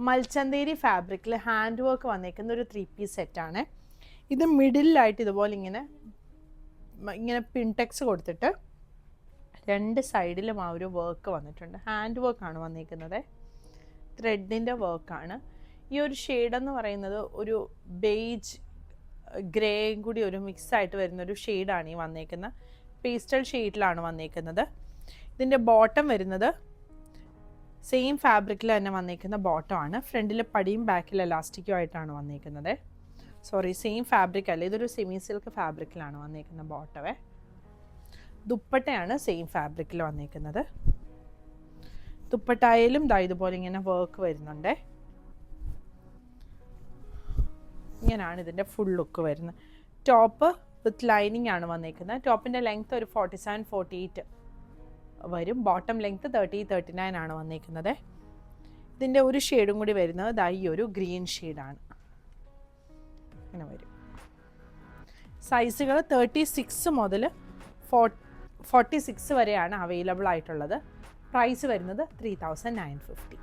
മൽച്ചന്തേരി ഫാബ്രിക്കിൽ hand work വന്നേക്കുന്ന ഒരു 3 പീസ് സെറ്റാണ്. ഇത് മിഡിലായിട്ട് ഇതുപോലെ ഇങ്ങനെ പിൻടെക്സ് കൊടുത്തിട്ട് 2 സൈഡിലും ആ ഒരു വർക്ക് വന്നിട്ടുണ്ട്. ഹാൻഡ് വർക്കാണ് വന്നിരിക്കുന്നത്, ത്രെഡിൻ്റെ വർക്കാണ്. ഈ ഒരു ഷെയ്ഡെന്ന് പറയുന്നത് ഒരു ബേജ് ഗ്രേയും കൂടി ഒരു മിക്സായിട്ട് വരുന്നൊരു ഷെയ്ഡാണ് ഈ വന്നേക്കുന്ന പേസ്റ്റൽ ഷെയ്ഡിലാണ് വന്നേക്കുന്നത്. ഇതിൻ്റെ ബോട്ടം വരുന്നത് സെയിം ഫാബ്രിക്കിൽ തന്നെ വന്നേക്കുന്ന ബോട്ടമാണ്. ഫ്രണ്ടിൽ പടിയും ബാക്കിൽ എലാസ്റ്റിക്കും ആയിട്ടാണ് വന്നേക്കുന്നത്. സെയിം ഫാബ്രിക് അല്ല, ഇതൊരു സെമി സിൽക്ക് ഫാബ്രിക്കിലാണ് വന്നേക്കുന്ന ബോട്ടമേ. ദുപ്പട്ടയാണ് സെയിം ഫാബ്രിക്കിൽ വന്നേക്കുന്നത്. ദുപ്പട്ടയിലും ഇതുപോലെ ഇങ്ങനെ വർക്ക് വരുന്നുണ്ട്. ഇങ്ങനെയാണ് ഇതിൻ്റെ ഫുൾ ലുക്ക് വരുന്നത്. ടോപ്പ് വിത്ത് ലൈനിങ് ആണ് വന്നേക്കുന്നത്. ടോപ്പിൻ്റെ ലെങ്ത്ത് ഒരു 47-48 വരും. ബോട്ടം ലെങ്ത്ത് 30-39 ആണ് വന്നേക്കുന്നത്. ഇതിൻ്റെ ഒരു ഷെയ്ഡും കൂടി വരുന്നത് ഈ ഒരു ഗ്രീൻ ഷെയ്ഡാണ്. ഇങ്ങനെ വരും. സൈസുകൾ 36 മുതൽ 46 വരെയാണ് അവൈലബിൾ ആയിട്ടുള്ളത്. പ്രൈസ് വരുന്നത് 3950.